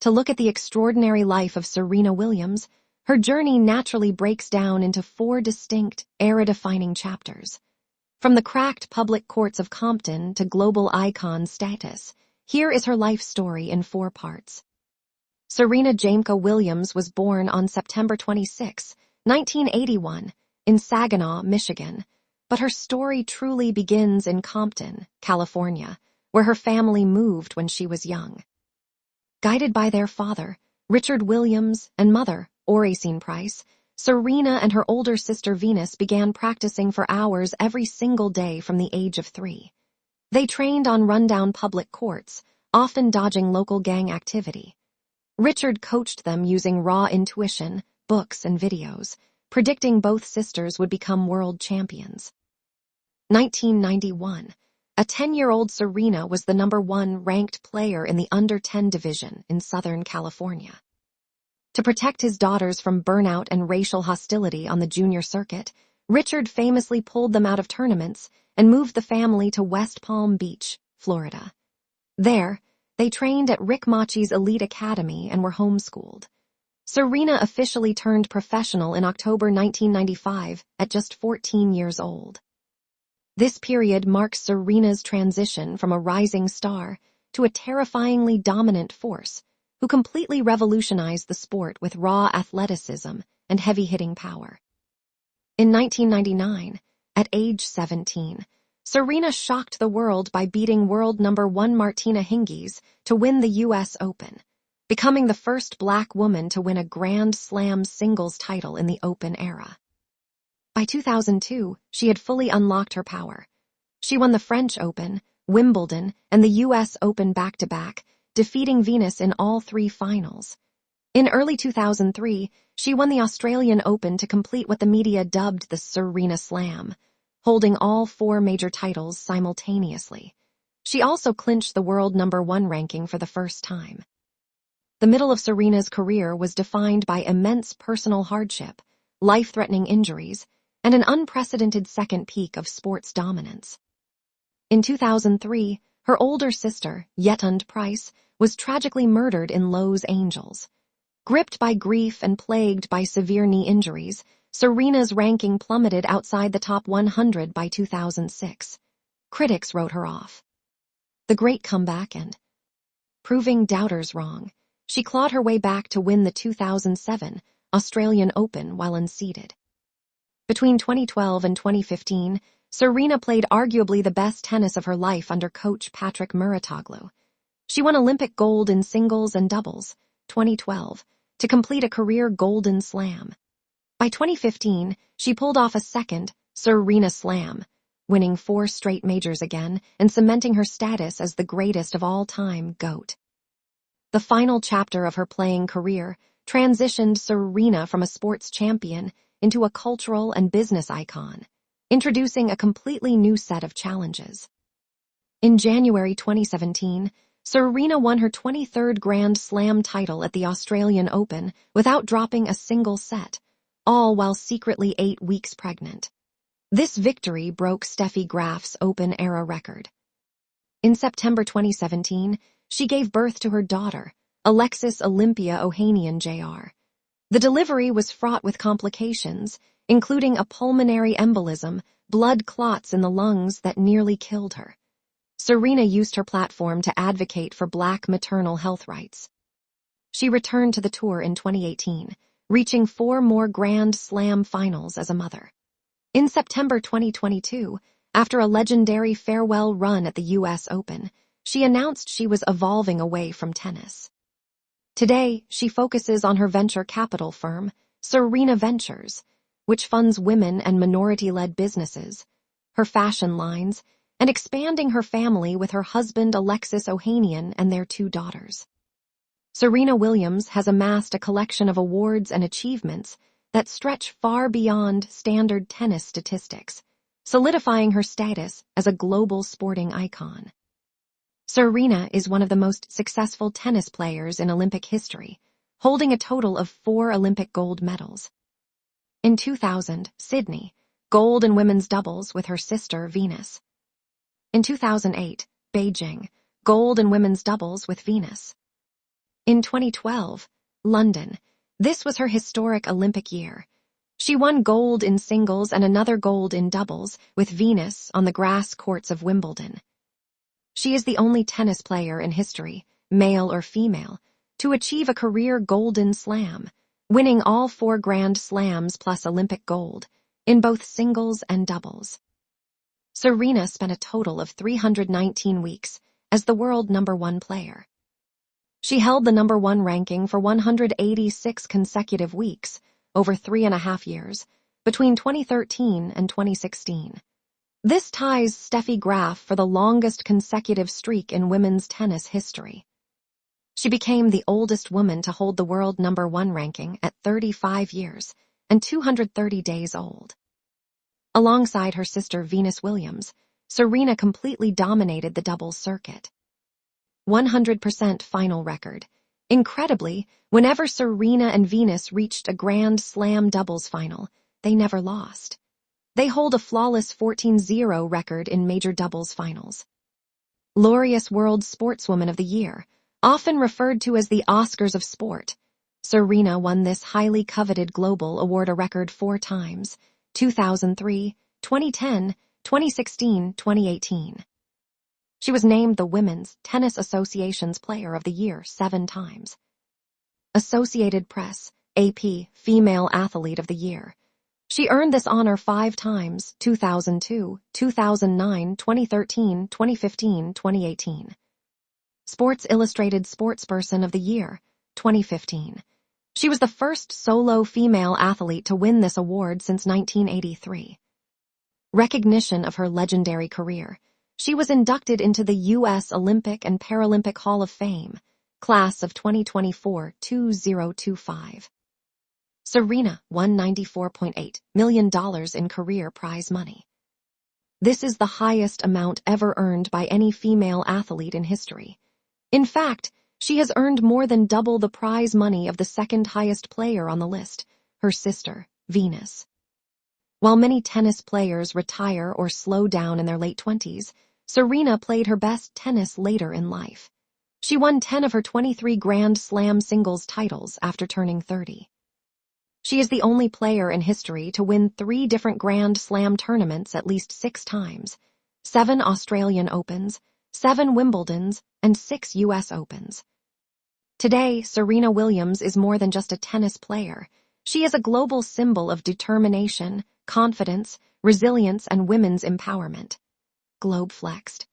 To look at the extraordinary life of Serena Williams, her journey naturally breaks down into 4 distinct, era-defining chapters. From the cracked public courts of Compton to global icon status, here is her life story in 4 parts. Serena Jamka Williams was born on September 26, 1981, in Saginaw, Michigan, but her story truly begins in Compton, California, where her family moved when she was young. Guided by their father, Richard Williams, and mother, Oracene Price, Serena and her older sister Venus began practicing for hours every single day from the age of 3. They trained on rundown public courts, often dodging local gang activity. Richard coached them using raw intuition, books, and videos, predicting both sisters would become world champions. 1991. A 10-year-old Serena was the #1 ranked player in the under-10 division in Southern California. To protect his daughters from burnout and racial hostility on the junior circuit, Richard famously pulled them out of tournaments and moved the family to West Palm Beach, Florida. There, they trained at Rick Machi's elite academy and were homeschooled. Serena officially turned professional in October 1995 at just 14 years old. This period marks Serena's transition from a rising star to a terrifyingly dominant force who completely revolutionized the sport with raw athleticism and heavy-hitting power. In 1999, at age 17, Serena shocked the world by beating world #1 Martina Hingis to win the U.S. Open, becoming the first black woman to win a Grand Slam singles title in the Open era. By 2002, she had fully unlocked her power. She won the French Open, Wimbledon, and the U.S. Open back-to-back, defeating Venus in all 3 finals. In early 2003, she won the Australian Open to complete what the media dubbed the Serena Slam, holding all 4 major titles simultaneously. She also clinched the world #1 ranking for the first time. The middle of Serena's career was defined by immense personal hardship, life-threatening injuries, and an unprecedented second peak of sports dominance. In 2003, her older sister, Yetund Price, was tragically murdered in Los Angeles. Gripped by grief and plagued by severe knee injuries, Serena's ranking plummeted outside the top 100 by 2006. Critics wrote her off. The great comeback and, proving doubters wrong, she clawed her way back to win the 2007 Australian Open while unseeded. Between 2012 and 2015, Serena played arguably the best tennis of her life under coach Patrick Muratoglu. She won Olympic gold in singles and doubles, 2012, to complete a career Golden Slam. By 2015, she pulled off a second Serena Slam, winning 4 straight majors again and cementing her status as the greatest of all time GOAT. The final chapter of her playing career transitioned Serena from a sports champion into a cultural and business icon, introducing a completely new set of challenges. In January 2017, Serena won her 23rd Grand Slam title at the Australian Open without dropping a single set, all while secretly 8 weeks pregnant. This victory broke Steffi Graf's Open-era record. In September 2017, she gave birth to her daughter, Alexis Olympia Ohanian Jr. The delivery was fraught with complications, including a pulmonary embolism, blood clots in the lungs that nearly killed her. Serena used her platform to advocate for Black maternal health rights. She returned to the tour in 2018, reaching 4 more Grand Slam finals as a mother. In September 2022, after a legendary farewell run at the U.S. Open, she announced she was evolving away from tennis. Today, she focuses on her venture capital firm, Serena Ventures, which funds women and minority-led businesses, her fashion lines, and expanding her family with her husband Alexis Ohanian and their 2 daughters. Serena Williams has amassed a collection of awards and achievements that stretch far beyond standard tennis statistics, solidifying her status as a global sporting icon. Serena is one of the most successful tennis players in Olympic history, holding a total of 4 Olympic gold medals. In 2000, Sydney, gold in women's doubles with her sister Venus. In 2008, Beijing, gold in women's doubles with Venus. In 2012, London, this was her historic Olympic year. She won gold in singles and another gold in doubles with Venus on the grass courts of Wimbledon. She is the only tennis player in history, male or female, to achieve a career Golden Slam, winning all 4 Grand Slams plus Olympic gold, in both singles and doubles. Serena spent a total of 319 weeks as the world #1 player. She held the #1 ranking for 186 consecutive weeks, over 3.5 years, between 2013 and 2016. This ties Steffi Graf for the longest consecutive streak in women's tennis history. She became the oldest woman to hold the world #1 ranking at 35 years and 230 days old. Alongside her sister Venus Williams, Serena completely dominated the doubles circuit. 100% final record. Incredibly, whenever Serena and Venus reached a Grand Slam doubles final, they never lost. They hold a flawless 14-0 record in major doubles finals. Laureus World Sportswoman of the Year, often referred to as the Oscars of sport, Serena won this highly coveted global award a record 4 times, 2003, 2010, 2016, 2018. She was named the Women's Tennis Association's Player of the Year 7 times. Associated Press, AP, Female Athlete of the Year. She earned this honor 5 times, 2002, 2009, 2013, 2015, 2018. Sports Illustrated Sportsperson of the Year, 2015. She was the first solo female athlete to win this award since 1983. Recognition of her legendary career. She was inducted into the U.S. Olympic and Paralympic Hall of Fame, class of 2024-2025. Serena won $94.8 million in career prize money. This is the highest amount ever earned by any female athlete in history. In fact, she has earned more than double the prize money of the second highest player on the list, her sister, Venus. While many tennis players retire or slow down in their late 20s, Serena played her best tennis later in life. She won 10 of her 23 Grand Slam singles titles after turning 30. She is the only player in history to win 3 different Grand Slam tournaments at least 6 times, 7 Australian Opens, 7 Wimbledons, and 6 U.S. Opens. Today, Serena Williams is more than just a tennis player. She is a global symbol of determination, confidence, resilience, and women's empowerment. Globe flexed.